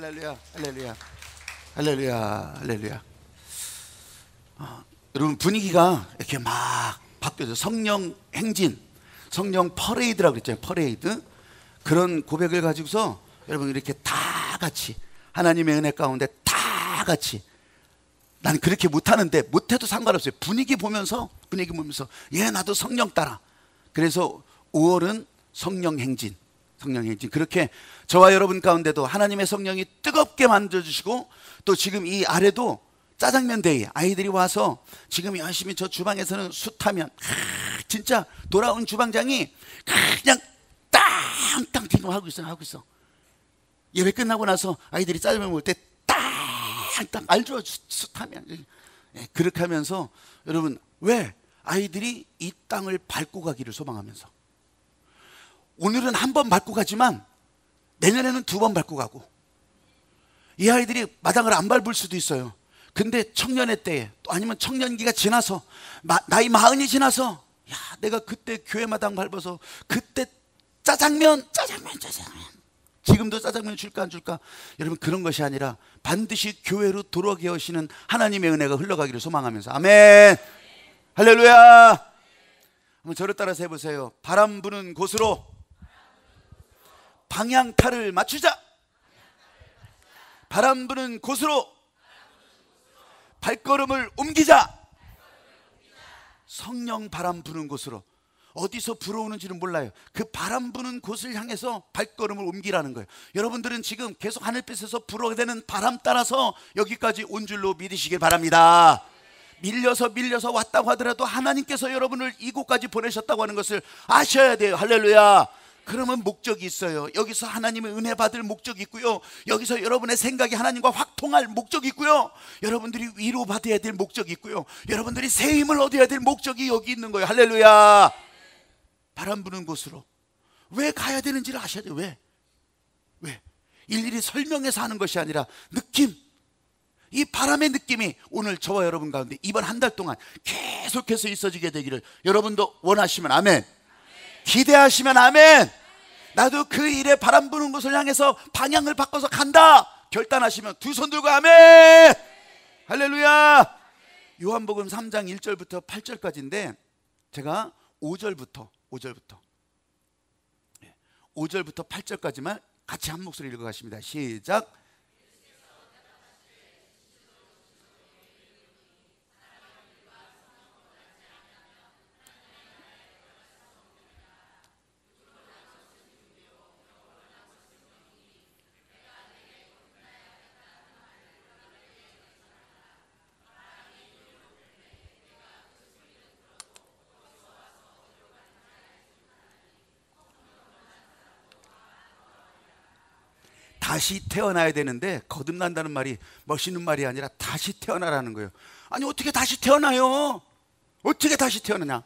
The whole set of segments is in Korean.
할렐루야, 할렐루야, 할렐루야, 할렐루야. 여러분 분위기가 이렇게 막 바뀌어져. 성령 행진, 성령 퍼레이드라고 그랬잖아요. 퍼레이드. 그런 고백을 가지고서 여러분 이렇게 다 같이 하나님의 은혜 가운데 다 같이, 난 그렇게 못하는데 못해도 상관없어요. 분위기 보면서 예, 나도 성령 따라. 그래서 5월은 성령 행진, 성령 행진. 그렇게 저와 여러분 가운데도 하나님의 성령이 뜨겁게 만들어주시고, 또 지금 이 아래도 짜장면 데이, 아이들이 와서 지금 열심히 저 주방에서는 숯하면 진짜 돌아온 주방장이 그냥 땅땅 지금 하고 있어. 예배 끝나고 나서 아이들이 짜장면 먹을 때 땅땅, 알죠? 숯하면. 그렇게 하면서 여러분, 왜? 아이들이 이 땅을 밟고 가기를 소망하면서. 오늘은 한 번 밟고 가지만 내년에는 2번 밟고 가고, 이 아이들이 마당을 안 밟을 수도 있어요. 근데 청년의 때에, 또 아니면 청년기가 지나서 나이 40이 지나서, 야, 내가 그때 교회 마당 밟아서 그때 짜장면 지금도 짜장면 줄까 안 줄까? 여러분, 그런 것이 아니라 반드시 교회로 돌아오게 하시는 하나님의 은혜가 흘러가기를 소망하면서. 아멘. 할렐루야. 한번 저를 따라서 해보세요. 바람 부는 곳으로 방향타를 맞추자. 바람 부는 곳으로 발걸음을 옮기자. 성령 바람 부는 곳으로. 어디서 불어오는지는 몰라요. 그 바람 부는 곳을 향해서 발걸음을 옮기라는 거예요. 여러분들은 지금 계속 하늘빛에서 불어대는 바람 따라서 여기까지 온 줄로 믿으시길 바랍니다. 밀려서 왔다고 하더라도 하나님께서 여러분을 이곳까지 보내셨다고 하는 것을 아셔야 돼요. 할렐루야. 그러면 목적이 있어요. 여기서 하나님의 은혜 받을 목적이 있고요, 여기서 여러분의 생각이 하나님과 확 통할 목적이 있고요, 여러분들이 위로받아야 될 목적이 있고요, 여러분들이 새 힘을 얻어야 될 목적이 여기 있는 거예요. 할렐루야. 바람 부는 곳으로 왜 가야 되는지를 아셔야 돼요. 왜? 일일이 설명해서 하는 것이 아니라 느낌, 이 바람의 느낌이 오늘 저와 여러분 가운데 이번 한 달 동안 계속해서 있어지게 되기를 여러분도 원하시면 아멘, 기대하시면 아멘. 나도 그 일에 바람 부는 곳을 향해서 방향을 바꿔서 간다 결단하시면 두 손 들고 아멘. 할렐루야. 요한복음 3장 1절부터 8절까지인데 제가 5절부터 8절까지만 같이 한 목소리 읽어가십니다. 시작. 다시 태어나야 되는데, 거듭난다는 말이 멋있는 말이 아니라 다시 태어나라는 거예요. 아니, 어떻게 다시 태어나요? 어떻게 다시 태어나냐?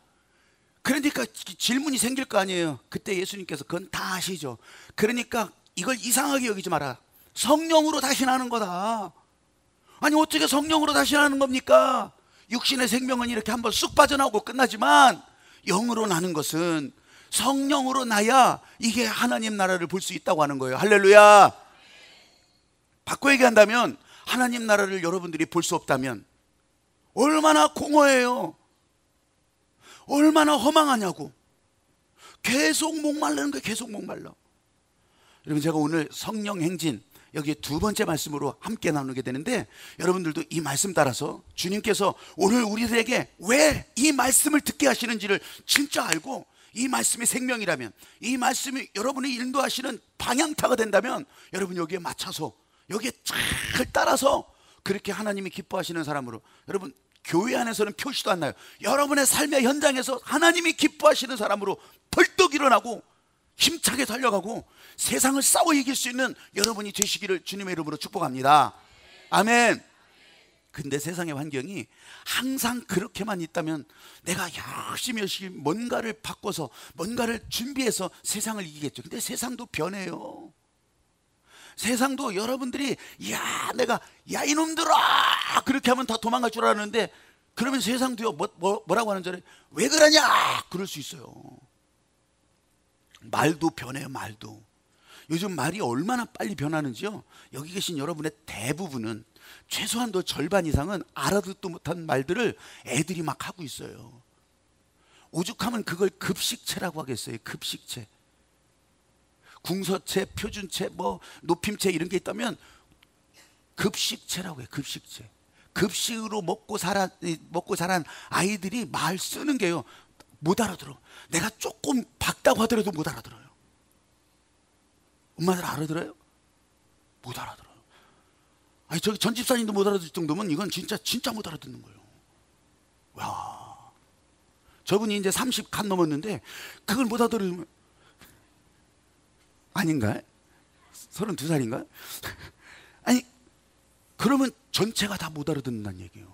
그러니까 질문이 생길 거 아니에요. 그때 예수님께서 그건 다 아시죠. 그러니까 이걸 이상하게 여기지 마라. 성령으로 다시 나는 거다. 아니, 어떻게 성령으로 다시 나는 겁니까? 육신의 생명은 이렇게 한번 쑥 빠져나오고 끝나지만, 영으로 나는 것은 성령으로 나야 이게 하나님 나라를 볼 수 있다고 하는 거예요. 할렐루야. 바꿔 얘기한다면, 하나님 나라를 여러분들이 볼 수 없다면 얼마나 공허해요. 얼마나 허망하냐고. 계속 목말라는 거예요. 계속 목말라. 여러분, 제가 오늘 성령 행진, 여기 두 번째 말씀으로 함께 나누게 되는데, 여러분들도 이 말씀 따라서 주님께서 오늘 우리들에게 왜 이 말씀을 듣게 하시는지를 진짜 알고, 이 말씀이 생명이라면, 이 말씀이 여러분이 인도하시는 방향타가 된다면, 여러분 여기에 맞춰서, 여기에 잘 따라서 그렇게 하나님이 기뻐하시는 사람으로, 여러분 교회 안에서는 표시도 안 나요. 여러분의 삶의 현장에서 하나님이 기뻐하시는 사람으로 벌떡 일어나고 힘차게 달려가고 세상을 싸워 이길 수 있는 여러분이 되시기를 주님의 이름으로 축복합니다. 아멘. 근데 세상의 환경이 항상 그렇게만 있다면 내가 열심히 뭔가를 바꿔서, 뭔가를 준비해서 세상을 이기겠죠. 근데 세상도 변해요. 세상도 여러분들이 야 이놈들아 그렇게 하면 다 도망갈 줄 알았는데, 그러면 세상도요 뭐라고 하는 줄 알아요? 왜 그러냐 그럴 수 있어요. 말도 변해요. 말도. 요즘 말이 얼마나 빨리 변하는지요. 여기 계신 여러분의 대부분은 최소한도 절반 이상은 알아듣도 못한 말들을 애들이 막 하고 있어요. 오죽하면 그걸 급식체라고 하겠어요. 급식체. 궁서체, 표준체, 뭐 높임체 이런 게 있다면 급식체라고 해요. 급식체. 급식으로 먹고 자란 아이들이 말 쓰는 게요, 못 알아들어. 내가 조금 밝다고 하더라도 못 알아들어요. 엄마들 알아들어요? 못 알아들어요. 아니, 저기 전 집사님도 못 알아들 정도면 이건 진짜 못 알아듣는 거예요. 와, 저분이 이제 30 간 넘었는데 그걸 못 알아들으면 아닌가요? 32살인가요? 아니, 그러면 전체가 다 못 알아듣는다는 얘기예요.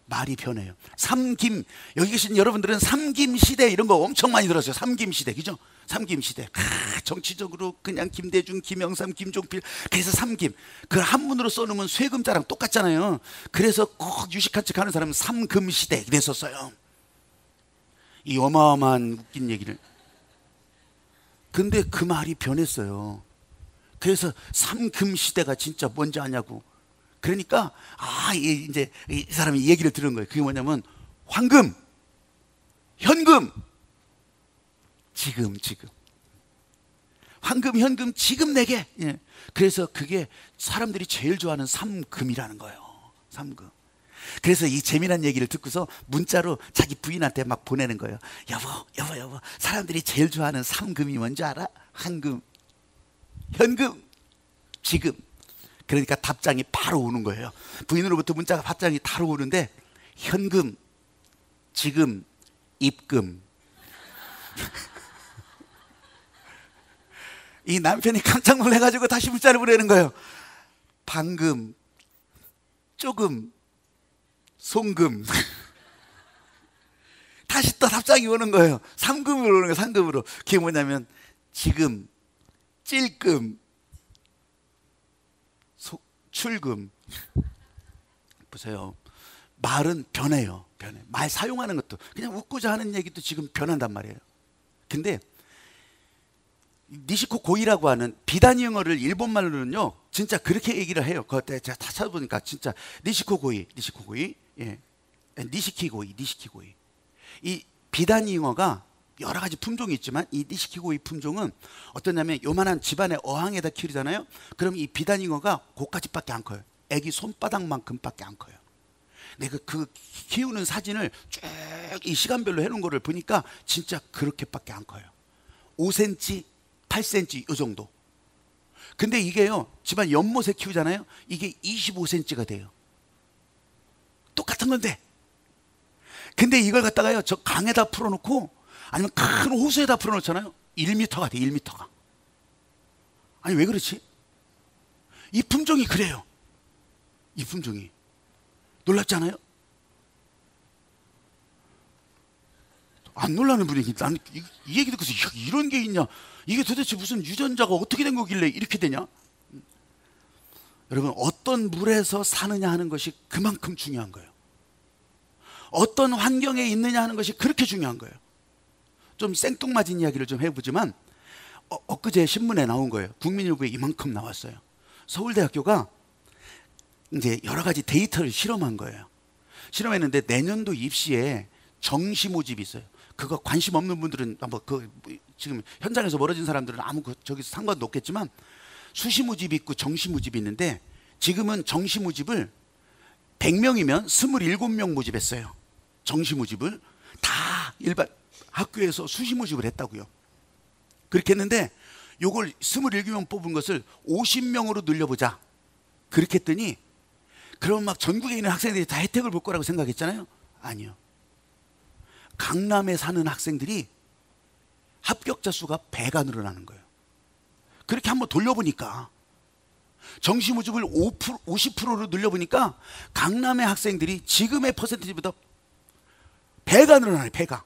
말이 변해요. 삼김, 여기 계신 여러분들은 삼김 시대 이런 거 엄청 많이 들었어요. 삼김 시대, 그죠? 삼김 시대. 정치적으로 그냥 김대중, 김영삼, 김종필, 그래서 삼김. 그걸 한문으로 써놓으면 쇠금자랑 똑같잖아요. 그래서 꼭 유식한 척 하는 사람은 삼금 시대 그랬었어요. 이 어마어마한 웃긴 얘기를. 근데 그 말이 변했어요. 그래서 삼금 시대가 진짜 뭔지 아냐고. 그러니까 이제 이 사람이 얘기를 들은 거예요. 그게 뭐냐면 황금, 현금, 지금 황금, 현금, 지금 내게. 예. 그래서 그게 사람들이 제일 좋아하는 삼금이라는 거예요. 삼금. 그래서 이 재미난 얘기를 듣고서 문자로 자기 부인한테 막 보내는 거예요. 여보, 사람들이 제일 좋아하는 삼금이 뭔지 알아? 황금, 현금, 지금. 그러니까 답장이 바로 오는 거예요. 부인으로부터 문자가 답장이 바로 오는데, 현금, 지금, 입금. 이 남편이 깜짝 놀라가지고 다시 문자를 보내는 거예요. 방금, 조금, 송금. 다시 또 답장이 오는 거예요. 삼금으로 오는 거예요. 삼금으로. 그게 뭐냐면 지금, 찔금, 출금. 보세요. 말은 변해요. 변해. 말 사용하는 것도, 그냥 웃고자 하는 얘기도 지금 변한단 말이에요. 근데 니시코 고이라고 하는 비단위 영어를 일본말로는요 진짜 그렇게 얘기를 해요. 그때 제가 다 찾아보니까 진짜 니시코 고이, 예, 니시키 고이. 이 비단위 영어가 여러 가지 품종이 있지만 이 니시키 고이 품종은 어떠냐면 요만한 집안의 어항에다 키우잖아요. 그럼 이 비단위 영어가 고까지밖에 안 커요. 애기 손바닥만큼밖에 안 커요. 내가 그 키우는 사진을 쭉 이 시간별로 해놓은 거를 보니까 진짜 그렇게밖에 안 커요. 5cm, 8cm 이 정도. 근데 이게요, 집안 연못에 키우잖아요. 이게 25cm가 돼요. 똑같은 건데. 근데 이걸 갖다가요, 저 강에다 풀어놓고 아니면 큰 호수에다 풀어놓잖아요. 1m가 돼, 1m가. 아니, 왜 그렇지? 이 품종이 그래요. 이 품종이. 놀랍지 않아요? 안 놀라는 분위기. 나는 이 얘기 듣고서 이런 게 있냐? 이게 도대체 무슨 유전자가 어떻게 된 거길래 이렇게 되냐? 여러분, 어떤 물에서 사느냐 하는 것이 그만큼 중요한 거예요. 어떤 환경에 있느냐 하는 것이 그렇게 중요한 거예요. 좀 생뚱맞은 이야기를 좀 해보지만 엊그제 신문에 나온 거예요. 국민일보에 이만큼 나왔어요. 서울대학교가 이제 여러 가지 데이터를 실험한 거예요. 실험했는데 내년도 입시에 정시 모집이 있어요. 그거 관심 없는 분들은 지금 현장에서 멀어진 사람들은 아무 저기서 상관도 없겠지만 수시 모집이 있고 정시 모집이 있는데 지금은 정시 모집을 100명이면 27명 모집했어요. 정시 모집을 다 일반 학교에서 수시 모집을 했다고요. 그렇게 했는데 요걸 27명 뽑은 것을 50명으로 늘려보자. 그렇게 했더니 그럼 막 전국에 있는 학생들이 다 혜택을 볼 거라고 생각했잖아요. 아니요. 강남에 사는 학생들이 합격자 수가 배가 늘어나는 거예요. 그렇게 한번 돌려보니까 정시 모집을 50%로 늘려보니까 강남의 학생들이 지금의 퍼센티지보다 배가 늘어나요. 배가.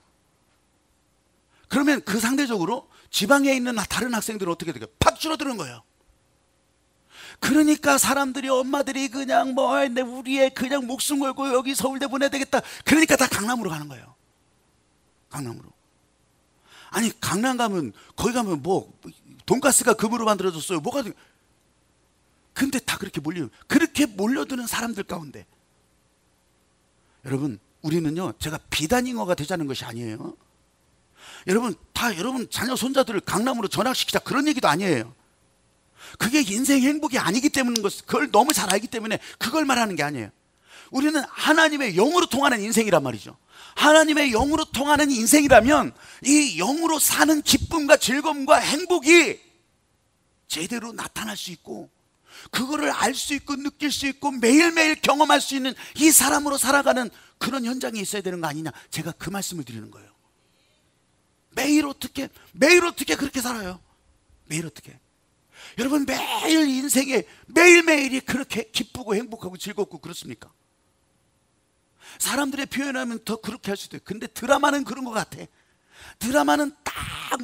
그러면 그 상대적으로 지방에 있는 다른 학생들은 어떻게 돼요? 팍 줄어드는 거예요. 그러니까 사람들이, 엄마들이 그냥 우리 애 그냥 목숨 걸고 여기 서울대 보내야 되겠다. 그러니까 다 강남으로 가는 거예요. 강남으로. 아니, 강남 가면 거기 가면 돈가스가 금으로 만들어졌어요. 뭐가 근데 다 그렇게 그렇게 몰려드는 사람들 가운데 여러분, 우리는요, 제가 비단잉어가 되자는 것이 아니에요. 여러분, 여러분 자녀 손자들을 강남으로 전학시키자 그런 얘기도 아니에요. 그게 인생 행복이 아니기 때문인 것, 그걸 너무 잘 알기 때문에 그걸 말하는 게 아니에요. 우리는 하나님의 영으로 통하는 인생이란 말이죠. 하나님의 영으로 통하는 인생이라면 이 영으로 사는 기쁨과 즐거움과 행복이 제대로 나타날 수 있고, 그거를 알 수 있고 느낄 수 있고 매일매일 경험할 수 있는 이 사람으로 살아가는 그런 현장이 있어야 되는 거 아니냐, 제가 그 말씀을 드리는 거예요. 매일 어떻게 그렇게 살아요? 매일 어떻게? 여러분, 매일 인생에 매일매일이 그렇게 기쁘고 행복하고 즐겁고 그렇습니까? 사람들의 표현하면 더 그렇게 할 수도 있어요. 근데 드라마는 그런 것 같아. 드라마는 딱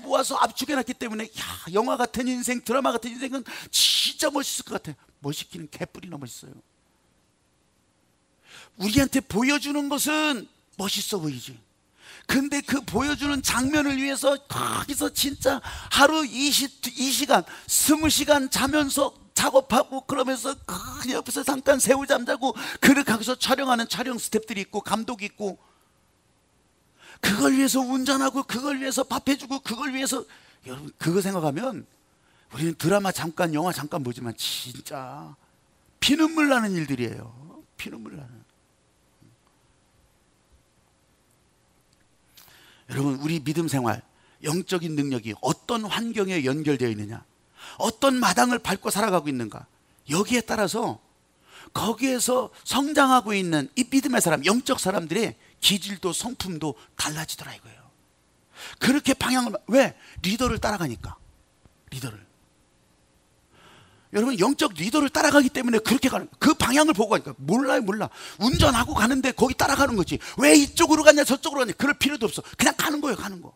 모아서 압축해놨기 때문에, 야, 영화 같은 인생, 드라마 같은 인생은 진짜 멋있을 것 같아. 멋있기는 개뿔이나 멋있어요. 우리한테 보여주는 것은 멋있어 보이지. 근데 그 보여주는 장면을 위해서 거기서 진짜 하루 20시간, 20시간 자면서 작업하고, 그러면서 그 옆에서 잠깐 새우잠 자고 그렇게 하고서 촬영하는 촬영 스태프들이 있고 감독이 있고, 그걸 위해서 운전하고, 그걸 위해서 밥 해주고, 그걸 위해서, 여러분, 그거 생각하면 우리는 드라마 잠깐, 영화 잠깐 보지만 진짜 피눈물 나는 일들이에요. 피눈물 나는. 여러분, 우리 믿음 생활, 영적인 능력이 어떤 환경에 연결되어 있느냐, 어떤 마당을 밟고 살아가고 있는가, 여기에 따라서 거기에서 성장하고 있는 이 믿음의 사람, 영적 사람들의 기질도 성품도 달라지더라 이거예요. 그렇게 방향을, 왜? 리더를 따라가니까. 리더를, 여러분, 영적 리더를 따라가기 때문에 그렇게 가는, 그 방향을 보고 가니까. 몰라. 운전하고 가는데 거기 따라가는 거지. 왜 이쪽으로 갔냐 저쪽으로 갔냐 그럴 필요도 없어. 그냥 가는 거예요. 가는 거.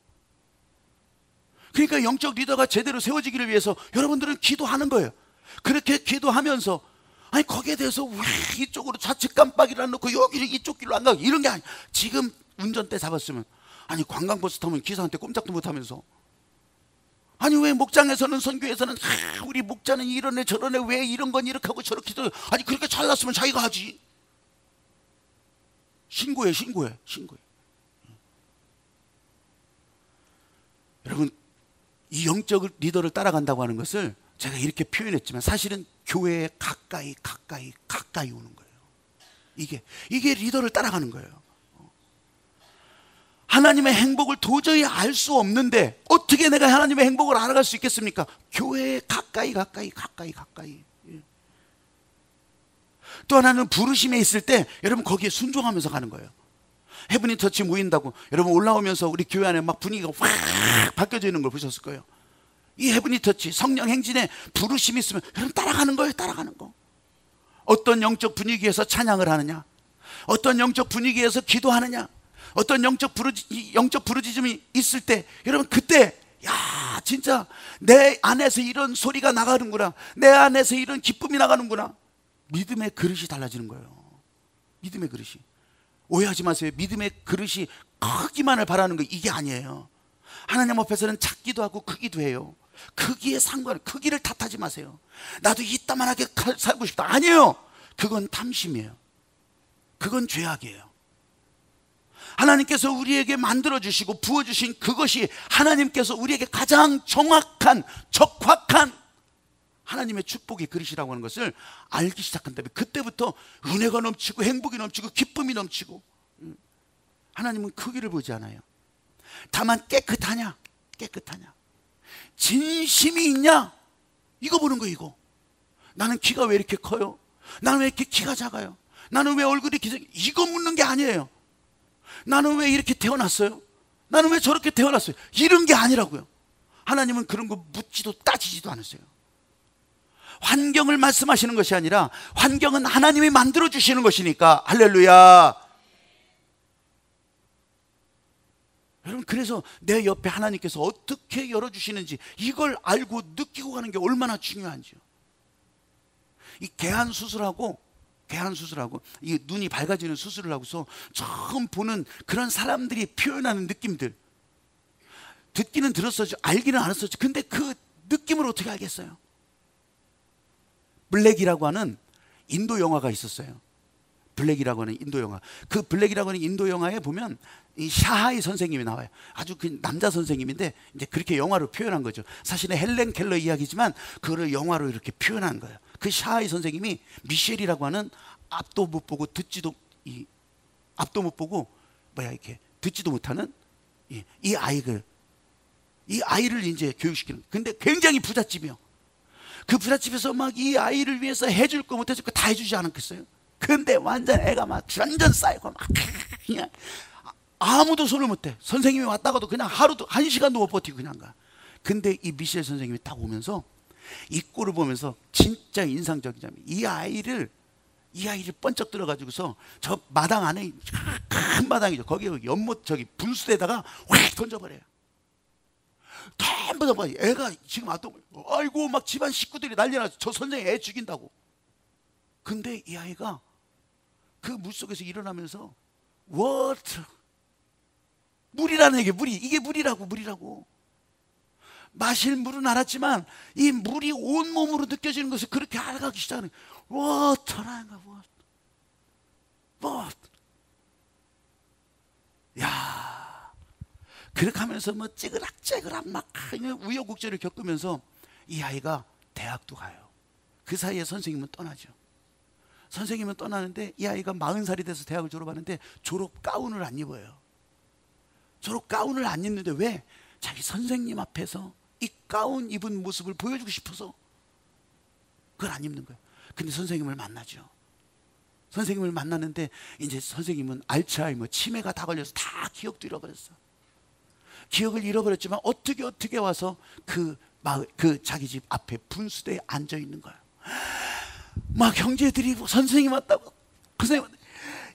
그러니까 영적 리더가 제대로 세워지기를 위해서 여러분들은 기도하는 거예요. 그렇게 기도하면서, 아니 거기에 대해서 왜 이쪽으로 좌측 깜빡이를 안 놓고 여기를 이쪽 길로 안 가고 이런 게 아니야. 지금 운전대 잡았으면, 아니 관광버스 타면 기사한테 꼼짝도 못하면서, 아니 왜 목장에서는, 선교에서는 우리 목자는 이러네 저러네, 왜 이런 건 이렇게 하고 저렇게 도, 아니 그렇게 잘났으면 자기가 하지. 신고해. 여러분, 이 영적 리더를 따라간다고 하는 것을 제가 이렇게 표현했지만 사실은 교회에 가까이 오는 거예요. 이게 리더를 따라가는 거예요. 하나님의 행복을 도저히 알 수 없는데 어떻게 내가 하나님의 행복을 알아갈 수 있겠습니까? 교회에 가까이. 또 하나는 부르심에 있을 때 여러분 거기에 순종하면서 가는 거예요. 헤브니 터치 모인다고 여러분 올라오면서 우리 교회 안에 막 분위기가 확 바뀌어져 있는 걸 보셨을 거예요. 이 헤브니 터치, 성령 행진에 부르심이 있으면 여러분 따라가는 거예요. 따라가는 거. 어떤 영적 분위기에서 찬양을 하느냐, 어떤 영적 분위기에서 기도하느냐, 어떤 영적 부르짖음이 있을 때 여러분 그때, 야 진짜 내 안에서 이런 소리가 나가는구나, 내 안에서 이런 기쁨이 나가는구나. 믿음의 그릇이 달라지는 거예요. 믿음의 그릇이. 오해하지 마세요. 믿음의 그릇이 크기만을 바라는 거, 이게 아니에요. 하나님 앞에서는 작기도 하고 크기도 해요. 크기에 크기를 탓하지 마세요. 나도 이따만하게 살고 싶다, 아니에요. 그건 탐심이에요. 그건 죄악이에요. 하나님께서 우리에게 만들어주시고 부어주신 그것이 하나님께서 우리에게 가장 정확한, 적확한 하나님의 축복의 그릇이라고 하는 것을 알기 시작한다면 그때부터 은혜가 넘치고 행복이 넘치고 기쁨이 넘치고. 하나님은 크기를 보지 않아요. 다만 깨끗하냐, 진심이 있냐, 이거 보는 거예요. 이거. 나는 키가 왜 이렇게 커요? 나는 왜 이렇게 키가 작아요? 나는 왜 얼굴이 이거 묻는 게 아니에요. 나는 왜 이렇게 태어났어요? 나는 왜 저렇게 태어났어요? 이런 게 아니라고요. 하나님은 그런 거 묻지도 따지지도 않으세요. 환경을 말씀하시는 것이 아니라 환경은 하나님이 만들어주시는 것이니까. 할렐루야. 여러분, 그래서 내 옆에 하나님께서 어떻게 열어주시는지 이걸 알고 느끼고 가는 게 얼마나 중요한지요. 이 개한 수술하고 이 눈이 밝아지는 수술을 하고서 처음 보는 그런 사람들이 표현하는 느낌들, 듣기는 들었었죠, 알기는 알았었죠. 근데 그 느낌으로 어떻게 알겠어요? 블랙이라고 하는 인도 영화가 있었어요. 블랙이라고 하는 인도 영화. 그 블랙이라고 하는 인도 영화에 보면 이 샤하이 선생님이 나와요. 아주 그 남자 선생님인데 이제 그렇게 영화로 표현한 거죠. 사실은 헬렌 켈러 이야기지만 그거를 영화로 이렇게 표현한 거예요. 그 샤하이 선생님이 미셸이라고 하는 앞도 못 보고 듣지도 앞도 못 보고 이렇게 듣지도 못하는 이 아이를 이제 교육시키는. 근데 굉장히 부잣집이요. 그 부잣집에서 막 이 아이를 위해서 해줄 거 못해줄 거 다 해주지 않았겠어요? 근데 완전 애가 막 완전 쌓이고 막 그냥 아무도 손을 못대. 선생님이 왔다가도 그냥 하루도 1시간도 못 버티고 그냥 가. 근데 이 미셸 선생님이 딱 오면서 이 꼴을 보면서 진짜 인상적인 점이 이 아이를 번쩍 들어가지고서 저 마당 안에 큰 마당이죠. 거기에 연못 분수대에다가 확 던져버려요. 전부 다 애가 지금 아이고 막 집안 식구들이 난리 나서 저 선생님 애 죽인다고. 근데 이 아이가 그 물속에서 일어나면서 워터, 물이라는 얘기, 이게 물이라고. 마실 물은 알았지만 이 물이 온몸으로 느껴지는 것을 그렇게 알아가기 시작하는 워터라는 거야. 워터. 야, 그렇게 하면서 뭐 찌그락찌그락 막 우여곡절을 겪으면서 이 아이가 대학도 가요. 그 사이에 선생님은 떠나죠. 선생님은 떠나는데 이 아이가 40살이 돼서 대학을 졸업하는데 졸업 가운을 안 입어요. 졸업 가운을 안 입는데 왜? 자기 선생님 앞에서 이 가운 입은 모습을 보여주고 싶어서 그걸 안 입는 거예요. 근데 선생님을 만나죠. 선생님을 만나는데 이제 선생님은 알츠하이머 치매가 다 걸려서 다 기억도 잃어버렸어. 기억을 잃어버렸지만 어떻게 와서 그 자기 집 앞에 분수대에 앉아 있는 거예요. 막 형제들이 선생님 왔다고. 그 선생님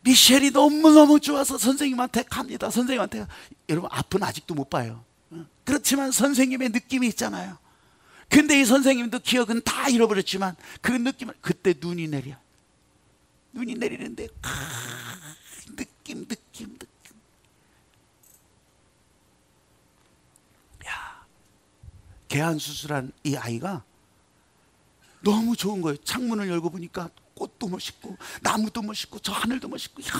미셸이 너무너무 좋아서 선생님한테 갑니다. 선생님한테. 여러분 앞은 아직도 못 봐요. 그렇지만 선생님의 느낌이 있잖아요. 근데 이 선생님도 기억은 다 잃어버렸지만 그 느낌을, 그때 눈이 내리는데 느낌. 야, 개안 수술한 이 아이가 너무 좋은 거예요. 창문을 열고 보니까 꽃도 멋있고 나무도 멋있고 저 하늘도 멋있고, 이야,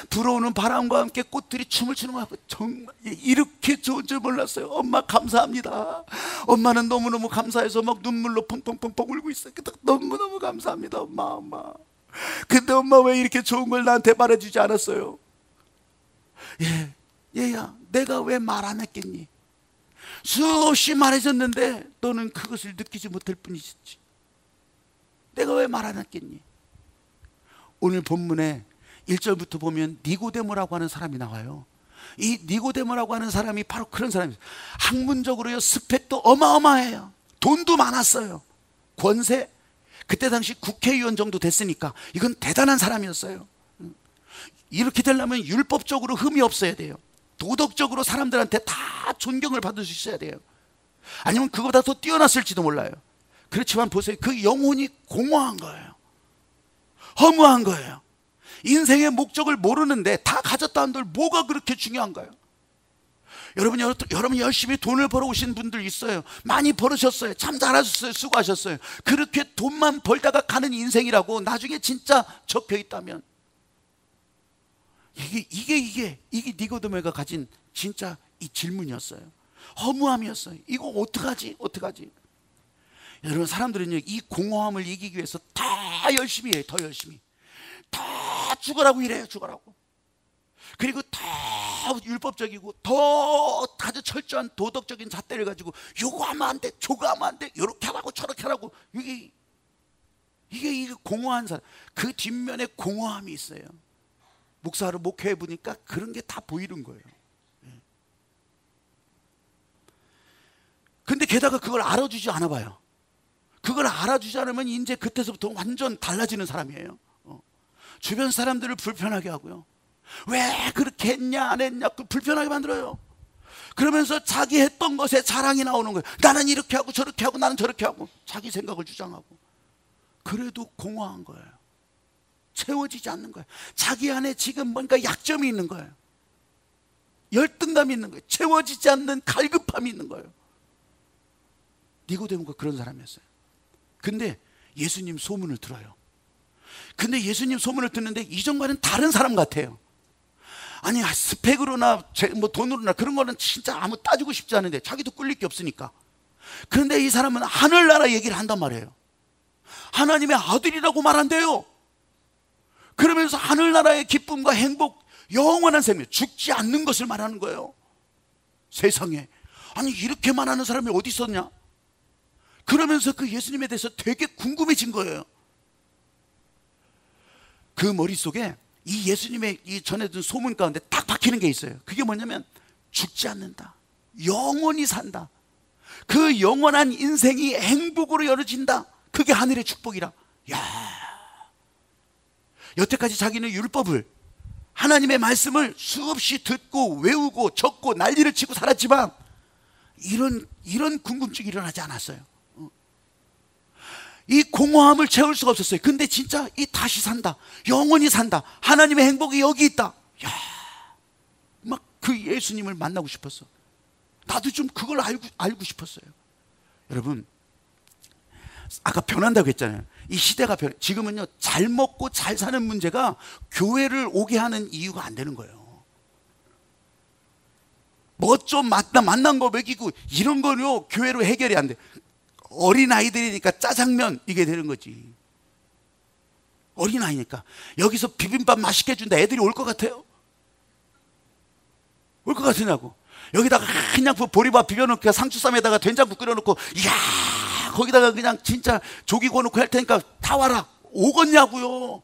불어오는 바람과 함께 꽃들이 춤을 추는 거. 정말 이렇게 좋은 줄 몰랐어요. 엄마 감사합니다. 엄마는 너무너무 감사해서 막 눈물로 펑펑펑펑 울고 있어요. 너무너무 감사합니다 엄마. 근데 엄마 왜 이렇게 좋은 걸 나한테 말해주지 않았어요? 얘야, 내가 왜 말 안 했겠니? 수없이 말해줬는데 너는 그것을 느끼지 못할 뿐이지. 내가 왜 말 안 했겠니? 오늘 본문에 1절부터 보면 니고데모라고 하는 사람이 나와요. 이 니고데모라고 하는 사람이 바로 그런 사람이에요. 학문적으로요 스펙도 어마어마해요. 돈도 많았어요. 권세, 그때 당시 국회의원 정도 됐으니까 이건 대단한 사람이었어요. 이렇게 되려면 율법적으로 흠이 없어야 돼요. 도덕적으로 사람들한테 다 존경을 받을 수 있어야 돼요. 아니면 그거보다 더 뛰어났을지도 몰라요. 그렇지만 보세요. 그 영혼이 공허한 거예요. 허무한 거예요. 인생의 목적을 모르는데 다 가졌다 한들 뭐가 그렇게 중요한가요? 여러분 열심히 돈을 벌어오신 분들 있어요. 많이 벌으셨어요. 참 잘하셨어요. 수고하셨어요. 그렇게 돈만 벌다가 가는 인생이라고 나중에 진짜 적혀 있다면 이게 니고데모가 가진 진짜 이 질문이었어요. 허무함이었어요. 이거 어떡하지? 여러분, 사람들은요 이 공허함을 이기기 위해서 더 열심히 해요. 더 열심히. 더 죽으라고 일해요. 죽으라고. 그리고 더 율법적이고 더 아주 철저한 도덕적인 잣대를 가지고 요거 하면 안 돼, 저거 하면 안 돼, 요렇게 하라고 저렇게 하라고. 이게 공허한 사람. 그 뒷면에 공허함이 있어요. 목사로 목회해 보니까 그런 게 다 보이는 거예요. 근데 게다가 그걸 알아주지 않아 봐요. 그걸 알아주지 않으면 이제 그때서부터 완전 달라지는 사람이에요. 주변 사람들을 불편하게 하고요. 왜 그렇게 했냐 안 했냐 불편하게 만들어요. 그러면서 자기 했던 것에 자랑이 나오는 거예요. 나는 이렇게 하고 저렇게 하고 나는 저렇게 하고 자기 생각을 주장하고. 그래도 공허한 거예요. 채워지지 않는 거예요. 자기 안에 지금 뭔가 약점이 있는 거예요. 열등감이 있는 거예요. 채워지지 않는 갈급함이 있는 거예요. 니고데모가 그런 사람이었어요. 근데 예수님 소문을 들어요. 근데 예수님 소문을 듣는데 이전과는 다른 사람 같아요. 아니 스펙으로나 뭐 돈으로나 그런 거는 진짜 아무 따지고 싶지 않은데 자기도 꿀릴 게 없으니까. 그런데 이 사람은 하늘나라 얘기를 한단 말이에요. 하나님의 아들이라고 말한대요. 그러면서 하늘나라의 기쁨과 행복, 영원한 생명, 죽지 않는 것을 말하는 거예요. 세상에 아니 이렇게 말하는 사람이 어디 있었냐. 그러면서 그 예수님에 대해서 되게 궁금해진 거예요. 그 머릿속에 이 예수님의 이 전해준 소문 가운데 딱 박히는 게 있어요. 그게 뭐냐면 죽지 않는다, 영원히 산다, 그 영원한 인생이 행복으로 이어진다, 그게 하늘의 축복이라. 야, 여태까지 자기는 율법을, 하나님의 말씀을 수없이 듣고 외우고 적고 난리를 치고 살았지만 이런 궁금증이 일어나지 않았어요. 이 공허함을 채울 수가 없었어요. 근데 진짜 이 다시 산다, 영원히 산다, 하나님의 행복이 여기 있다. 야, 막 그 예수님을 만나고 싶었어. 나도 좀 그걸 알고 싶었어요. 여러분, 아까 변한다고 했잖아요. 이 시대가 지금은요, 잘 먹고 잘 사는 문제가 교회를 오게 하는 이유가 안 되는 거예요. 뭐 좀 만난 거 먹이고 이런 거요 교회로 해결이 안 돼. 어린아이들이니까 짜장면 이게 되는 거지. 어린아이니까 여기서 비빔밥 맛있게 준다, 애들이 올 것 같아요? 올 것 같으냐고. 여기다가 그냥 보리밥 비벼놓고 상추쌈에다가 된장국 끓여놓고 이야 거기다가 그냥 진짜 조기 구워놓고 할 테니까 다 와라, 오겠냐고요.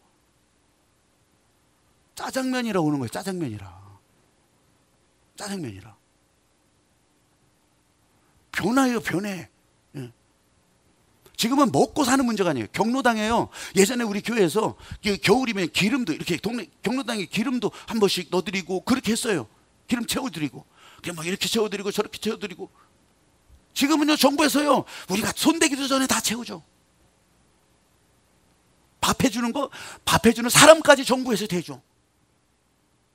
짜장면이라 오는 거예요. 짜장면이라. 변화예요, 변해. 예. 지금은 먹고 사는 문제가 아니에요. 경로당에요, 예전에 우리 교회에서 겨울이면 기름도 이렇게 경로당에 기름도 한 번씩 넣어드리고 그렇게 했어요. 기름 채워드리고 그냥 막 이렇게 채워드리고 저렇게 채워드리고. 지금은요, 정부에서요, 우리가 손대기도 전에 다 채우죠. 밥 해주는 사람까지 정부에서 대줘.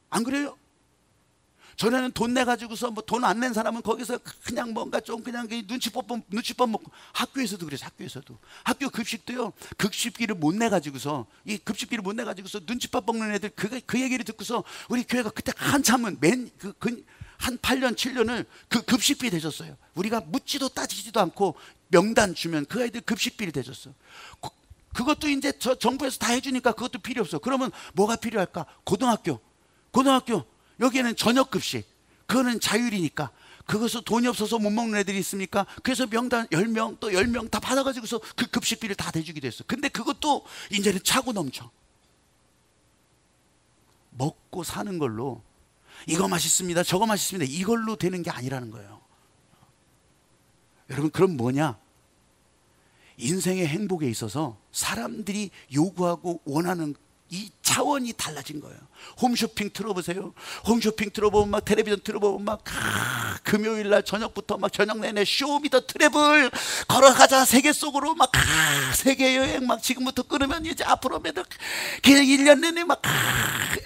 안 그래요? 전에는 돈 내가지고서 뭐 돈 안 낸 사람은 거기서 그냥 뭔가 좀 그냥 눈치밥 먹고. 학교에서도 그래서 학교 급식도요, 급식비를 못 내가지고서 눈치밥 먹는 애들 그 얘기를 듣고서 우리 교회가 그때 한참은 한 8년 7년을 그 급식비 대줬어요. 우리가 묻지도 따지지도 않고 명단 주면 그 아이들 급식비를 대줬어. 그것도 이제 정부에서 다 해주니까 그것도 필요 없어. 그러면 뭐가 필요할까? 고등학교 여기에는 저녁급식, 그거는 자율이니까. 그것도 돈이 없어서 못 먹는 애들이 있습니까? 그래서 명단 10명 또 10명 다 받아가지고서 그 급식비를 다 대주기도 했어. 근데 그것도 이제는 차고 넘쳐. 먹고 사는 걸로 이거 맛있습니다, 저거 맛있습니다, 이걸로 되는 게 아니라는 거예요. 여러분, 그럼 뭐냐? 인생의 행복에 있어서 사람들이 요구하고 원하는 이 차원이 달라진 거예요. 홈쇼핑 틀어보세요. 홈쇼핑 틀어보면 막 텔레비전 틀어보면 막 금요일 날 저녁부터 막 저녁 내내 쇼미더 트래블 걸어가자 세계 속으로 막 세계 여행 막 지금부터 끊으면 이제 앞으로 매달 그냥 1년 내내 막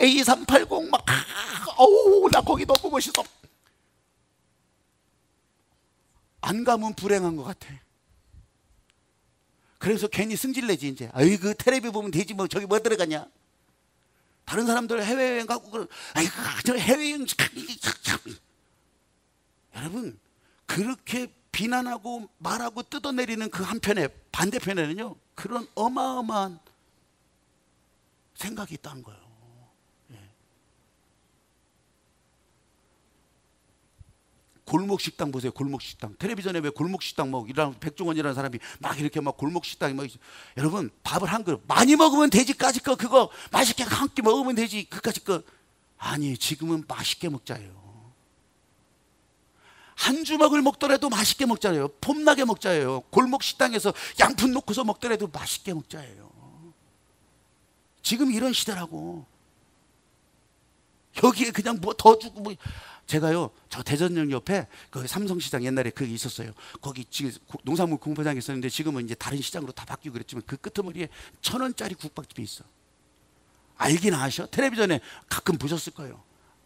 A380 막 어우 나 거기 너무 멋있어. 안 가면 불행한 것 같아. 그래서 괜히 승질내지 이제. 아이고 텔레비 보면 되지 뭐 저기 뭐 들어가냐. 다른 사람들 해외여행 가고 아이고 저 해외여행. 여러분, 그렇게 비난하고 말하고 뜯어내리는 그 한편에 반대편에는요, 그런 어마어마한 생각이 있다는 거예요. 예. 골목식당 보세요. 골목식당. 텔레비전에 왜 골목식당 뭐 이런 백종원이라는 사람이 막 이렇게 막 골목식당이 막. 여러분, 밥을 한 그릇 많이 먹으면 되지까지 거 그거 맛있게 한 끼 먹으면 되지 그까지 거 아니. 지금은 맛있게 먹자예요. 한 주먹을 먹더라도 맛있게 먹자예요. 폼나게 먹자예요. 골목식당에서 양푼 놓고서 먹더라도 맛있게 먹자예요. 지금 이런 시대라고. 여기에 그냥 뭐 더 주고 뭐. 제가요, 저 대전역 옆에 그 삼성시장 옛날에 그게 있었어요. 거기 지금 농산물 공포장이 있었는데 지금은 이제 다른 시장으로 다 바뀌고 그랬지만 그 끄트머리에 1,000원짜리 국밥집이 있어. 알긴 아셔? 텔레비전에 가끔 보셨을 거예요.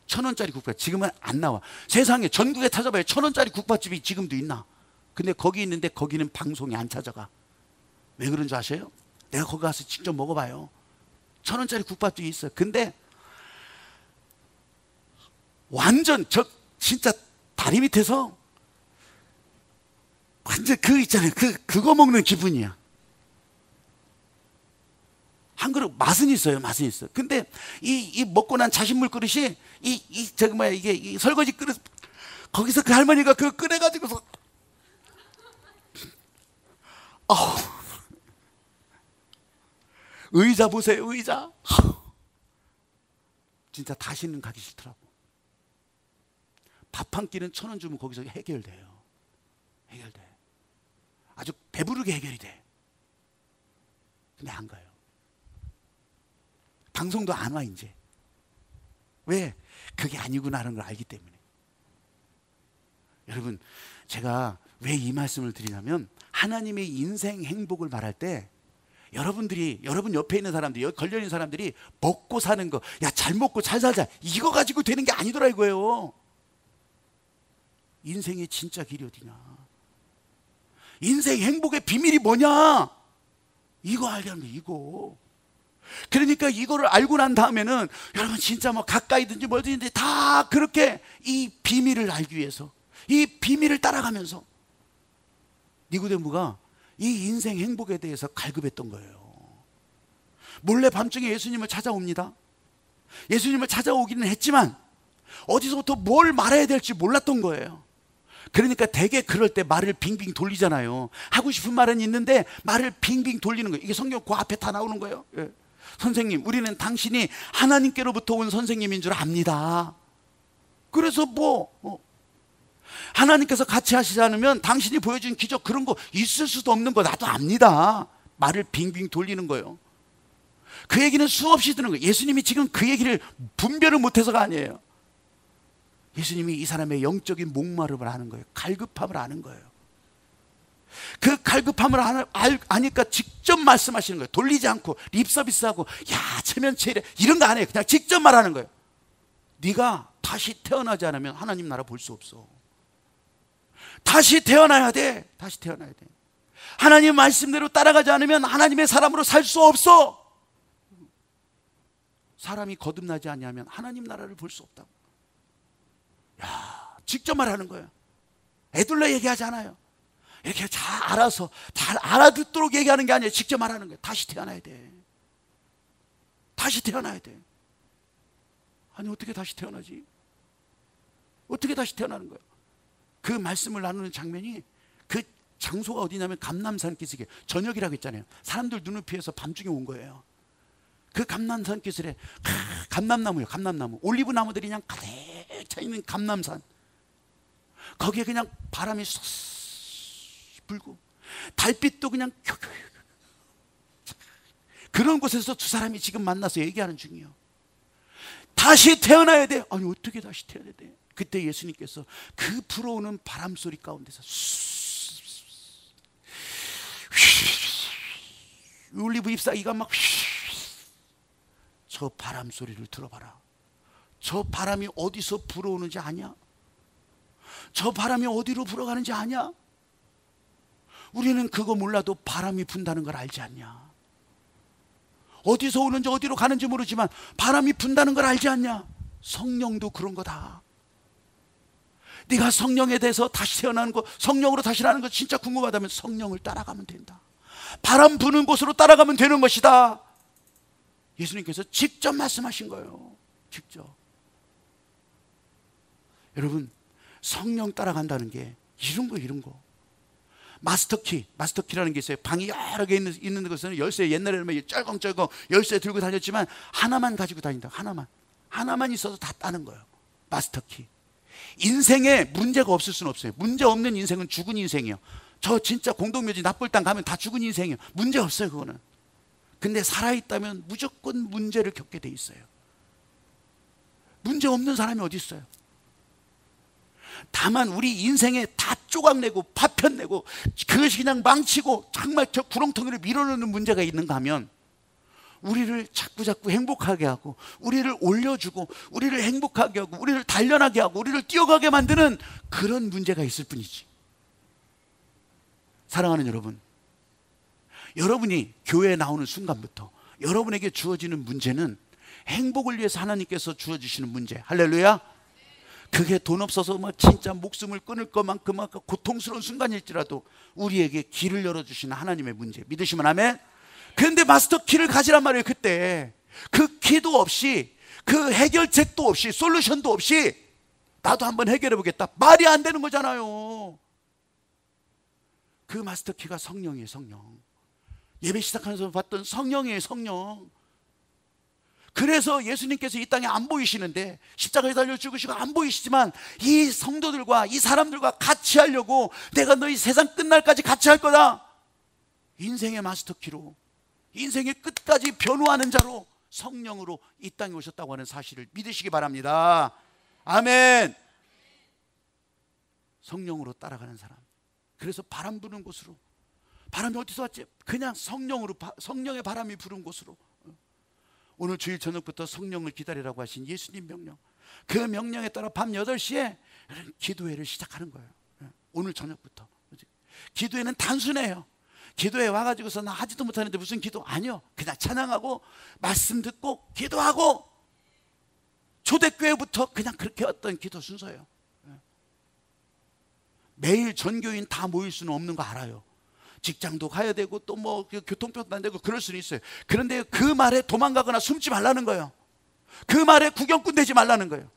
1,000원짜리 국밥. 지금은 안 나와. 세상에 전국에 찾아봐요. 1,000원짜리 국밥집이 지금도 있나? 근데 거기 있는데 거기는 방송이 안 찾아가. 왜 그런 줄 아세요? 내가 거기 가서 직접 먹어봐요. 1,000원짜리 국밥집이 있어요. 근데 완전 진짜 다리 밑에서 완전 있잖아요. 그거 먹는 기분이야. 한 그릇 맛은 있어요. 맛은 있어. 근데 이 먹고 난 자신물 그릇이 이게 설거지 그릇, 거기서 그 할머니가 그거 꺼내가지고서 의자 보세요. 의자. 진짜 다시는 가기 싫더라고. 밥 한 끼는 1,000원 주면 거기서 해결돼요. 해결돼. 아주 배부르게 해결이 돼. 근데 안 가요. 방송도 안 와 이제. 왜? 그게 아니구나 하는 걸 알기 때문에. 여러분, 제가 왜 이 말씀을 드리냐면, 하나님의 인생 행복을 말할 때 여러분 옆에 있는 사람들이, 여기 걸려 있는 사람들이 먹고 사는 거, 야, 잘 먹고 잘 살자, 이거 가지고 되는 게 아니더라 이거예요. 인생의 진짜 길이 어디냐? 인생 행복의 비밀이 뭐냐? 이거 알려면 이거. 그러니까 이거를 알고 난 다음에는 여러분 진짜 뭐 가까이든지 멀든지 다 그렇게 이 비밀을 알기 위해서, 이 비밀을 따라가면서 니고데모가 이 인생 행복에 대해서 갈급했던 거예요. 몰래 밤중에 예수님을 찾아옵니다. 예수님을 찾아오기는 했지만 어디서부터 뭘 말해야 될지 몰랐던 거예요. 그러니까 되게 그럴 때 말을 빙빙 돌리잖아요. 하고 싶은 말은 있는데 말을 빙빙 돌리는 거예요. 이게 성경 그 앞에 다 나오는 거예요. 예. 선생님, 우리는 당신이 하나님께로부터 온 선생님인 줄 압니다. 그래서 하나님께서 같이 하시지 않으면 당신이 보여준 기적 그런 거 있을 수도 없는 거 나도 압니다. 말을 빙빙 돌리는 거예요. 그 얘기는 수없이 드는 거예요. 예수님이 지금 그 얘기를 분별을 못해서가 아니에요. 예수님이 이 사람의 영적인 목마름을 아는 거예요. 갈급함을 아는 거예요. 그 갈급함을 아니까 직접 말씀하시는 거예요. 돌리지 않고 립서비스하고 야 체면체래 이런 거 안 해요. 그냥 직접 말하는 거예요. 네가 다시 태어나지 않으면 하나님 나라 볼 수 없어. 다시 태어나야 돼. 다시 태어나야 돼. 하나님 말씀대로 따라가지 않으면 하나님의 사람으로 살 수 없어. 사람이 거듭나지 않으면 하나님 나라를 볼 수 없다고. 야, 직접 말하는 거예요. 애둘러 얘기하지 않아요. 이렇게 잘 알아서 잘 알아듣도록 얘기하는 게 아니에요. 직접 말하는 거예요. 다시 태어나야 돼. 다시 태어나야 돼. 아니 어떻게 다시 태어나지? 어떻게 다시 태어나는 거예요? 그 말씀을 나누는 장면이, 그 장소가 어디냐면 감람산 기슭에 저녁이라고 했잖아요. 사람들 눈을 피해서 밤중에 온 거예요. 그 감람산 기슭에 감람나무요. 감람나무, 올리브 나무들이 그냥 가득 차 있는 감람산. 거기에 그냥 바람이 쏙 불고 달빛도 그냥 그런 곳에서 두 사람이 지금 만나서 얘기하는 중이에요. 다시 태어나야 돼. 아니 어떻게 다시 태어나야 돼? 그때 예수님께서 그 불어오는 바람 소리 가운데서 올리브 잎사귀가 막 저 바람 소리를 들어봐라. 저 바람이 어디서 불어오는지 아냐? 저 바람이 어디로 불어가는지 아냐? 우리는 그거 몰라도 바람이 분다는 걸 알지 않냐? 어디서 오는지 어디로 가는지 모르지만 바람이 분다는 걸 알지 않냐? 성령도 그런 거다. 네가 성령에 대해서 다시 태어나는 거, 성령으로 다시 나는 거 진짜 궁금하다면 성령을 따라가면 된다. 바람 부는 곳으로 따라가면 되는 것이다. 예수님께서 직접 말씀하신 거예요. 직접. 여러분, 성령 따라간다는 게 이런 거, 이런 거. 마스터키라는 게 있어요. 방이 여러 개 있는 것은 열쇠, 옛날에는 쩔컹쩔컹 열쇠 들고 다녔지만 하나만 가지고 다닌다. 하나만 있어도 다 따는 거예요. 마스터키. 인생에 문제가 없을 수는 없어요. 문제 없는 인생은 죽은 인생이에요. 저 진짜 공동묘지 납불당 가면 다 죽은 인생이에요. 문제 없어요, 그거는. 근데 살아있다면 무조건 문제를 겪게 돼 있어요. 문제 없는 사람이 어디 있어요? 다만 우리 인생에 다 조각내고 파편내고 그것이 그냥 망치고 정말 저 구렁텅이를 밀어넣는 문제가 있는가 하면 우리를 자꾸 행복하게 하고 우리를 올려주고 우리를 행복하게 하고 우리를 단련하게 하고 우리를 뛰어가게 만드는 그런 문제가 있을 뿐이지. 사랑하는 여러분, 여러분이 교회에 나오는 순간부터 여러분에게 주어지는 문제는 행복을 위해서 하나님께서 주어주시는 문제. 할렐루야. 그게 돈 없어서 막 진짜 목숨을 끊을 것만큼 고통스러운 순간일지라도 우리에게 길을 열어주시는 하나님의 문제. 믿으시면 아멘. 그런데 마스터 키를 가지란 말이에요. 그때 그 키도 없이, 그 해결책도 없이, 솔루션도 없이 나도 한번 해결해 보겠다, 말이 안 되는 거잖아요. 그 마스터 키가 성령이에요. 성령. 예배 시작하면서 봤던 성령이에요. 성령. 그래서 예수님께서 이 땅에 안 보이시는데, 십자가에 달려 죽으시고 안 보이시지만 이 성도들과 이 사람들과 같이 하려고, 내가 너희 세상 끝날까지 같이 할 거다, 인생의 마스터키로, 인생의 끝까지 변호하는 자로 성령으로 이 땅에 오셨다고 하는 사실을 믿으시기 바랍니다. 아멘. 성령으로 따라가는 사람. 그래서 바람 부는 곳으로, 바람이 어디서 왔지? 그냥 성령으로, 성령의 바람이 부는 곳으로. 오늘 주일 저녁부터 성령을 기다리라고 하신 예수님 명령, 그 명령에 따라 밤 8시에 기도회를 시작하는 거예요. 오늘 저녁부터. 기도회는 단순해요. 기도회 와가지고서 나 하지도 못하는데 무슨 기도? 아니요. 그냥 찬양하고 말씀 듣고 기도하고, 초대교회부터 그냥 그렇게 어떤 기도 순서예요. 매일 전교인 다 모일 수는 없는 거 알아요. 직장도 가야 되고 또 뭐 교통편도 안 되고 그럴 수는 있어요. 그런데 그 말에 도망가거나 숨지 말라는 거예요. 그 말에 구경꾼 되지 말라는 거예요.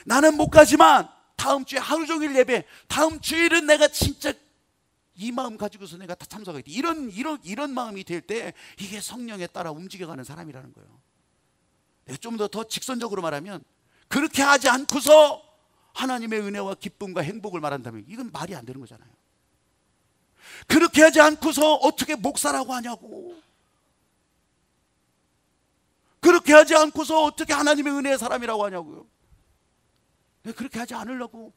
나는 못 가지만 다음 주에 하루 종일 예배, 다음 주일은 내가 진짜 이 마음 가지고서 내가 다 참석하겠다, 이런 마음이 될 때 이게 성령에 따라 움직여가는 사람이라는 거예요. 내가 좀 더 직선적으로 말하면, 그렇게 하지 않고서 하나님의 은혜와 기쁨과 행복을 말한다면 이건 말이 안 되는 거잖아요. 그렇게 하지 않고서 어떻게 목사라고 하냐고, 그렇게 하지 않고서 어떻게 하나님의 은혜의 사람이라고 하냐고요. 그렇게 하지 않으려고.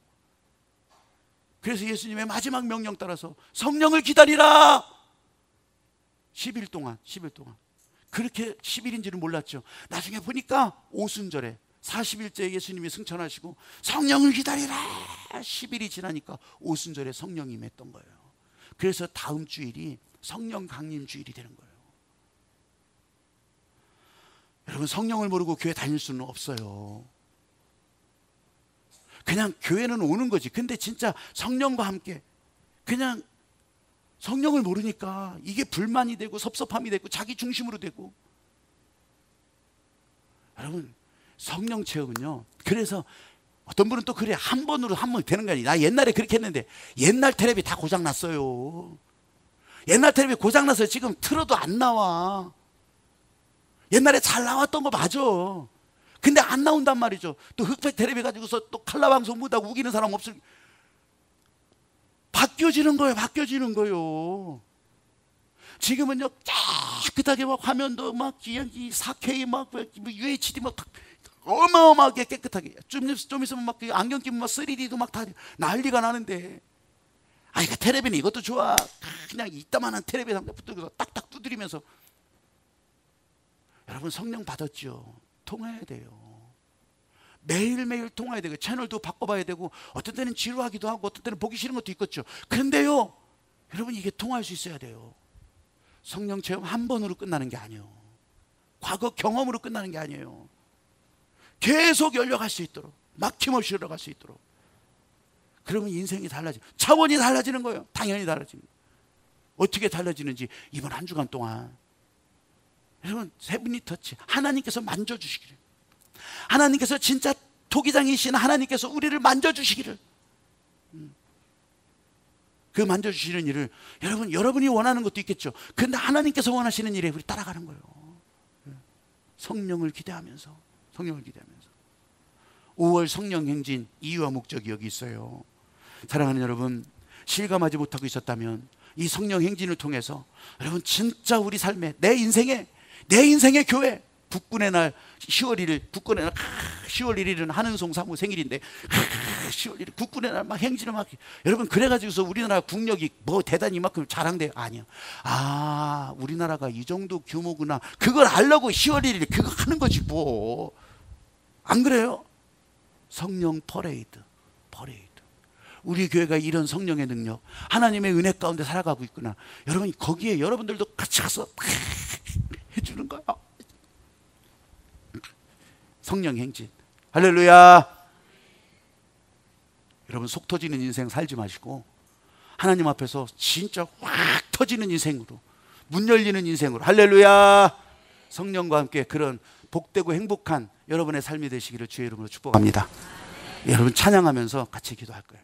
그래서 예수님의 마지막 명령 따라서 성령을 기다리라. 10일 동안. 그렇게 10일인지는 몰랐죠. 나중에 보니까 오순절에 40일째 예수님이 승천하시고 성령을 기다리라, 10일이 지나니까 오순절에 성령이 임했던 거예요. 그래서 다음 주일이 성령 강림 주일이 되는 거예요. 여러분, 성령을 모르고 교회 다닐 수는 없어요. 그냥 교회는 오는 거지. 근데 진짜 성령과 함께, 그냥 성령을 모르니까 이게 불만이 되고 섭섭함이 되고 자기 중심으로 되고. 여러분, 성령 체험은요, 그래서 어떤 분은 또 그래, 한 번 되는 거 아니야. 나 옛날에 그렇게 했는데 옛날 텔레비 다 고장났어요. 옛날 텔레비 고장나서 지금 틀어도 안 나와. 옛날에 잘 나왔던 거 맞아. 근데 안 나온단 말이죠. 또 흑백 텔레비 가지고서 또 칼라 방송 못하고 우기는 사람 없을. 바뀌어지는 거예요. 지금은요, 깨끗하게 막 화면도 막 4K 막 UHD 막 어마어마하게 깨끗하게, 좀 있으면 막 안경 끼면 막 3D도 막 다 난리가 나는데, 이거 텔레비는 이것도 좋아. 그냥 이따만한 텔레비 붙들고서 딱딱 두드리면서. 여러분, 성령 받았죠. 통해야 돼요. 매일매일 통해야 되고, 채널도 바꿔봐야 되고, 어떤 때는 지루하기도 하고 어떤 때는 보기 싫은 것도 있겠죠. 그런데요, 여러분, 이게 통할 수 있어야 돼요. 성령 체험 한 번으로 끝나는 게 아니에요. 과거 경험으로 끝나는 게 아니에요. 계속 열려갈 수 있도록, 막힘없이 열려갈 수 있도록. 그러면 인생이 달라지고 차원이 달라지는 거예요. 당연히 달라지는 거예요. 어떻게 달라지는지 이번 한 주간 동안 여러분, 세븐이 터치, 하나님께서 만져주시기를, 하나님께서 진짜 토기장이신 하나님께서 우리를 만져주시기를, 그 만져주시는 일을 여러분이 원하는 것도 있겠죠. 그런데 하나님께서 원하시는 일에 우리 따라가는 거예요. 성령을 기대하면서. 5월 성령 행진 이유와 목적이 여기 있어요. 사랑하는 여러분, 실감하지 못하고 있었다면 이 성령 행진을 통해서 여러분, 진짜 우리 삶에, 내 인생의 교회, 국군의 날 10월 1일, 국군의 날 10월 1일은 한은송 사무 생일인데 10월 1일 국군의 날 막 행진을 막, 여러분, 그래가지고서 우리나라 국력이 뭐 대단히 이만큼 자랑돼요? 아니요. 우리나라가 이 정도 규모구나, 그걸 알려고 10월 1일 그거 하는 거지 뭐. 안 그래요? 성령 퍼레이드. 우리 교회가 이런 성령의 능력, 하나님의 은혜 가운데 살아가고 있구나. 여러분 거기에 여러분들도 같이 가서 해주는 거야. 성령 행진. 할렐루야. 여러분 속 터지는 인생 살지 마시고 하나님 앞에서 진짜 확 터지는 인생으로, 문 열리는 인생으로, 할렐루야, 성령과 함께 그런 복되고 행복한 여러분의 삶이 되시기를 주의 이름으로 축복합니다. 여러분 찬양하면서 같이 기도할 거예요.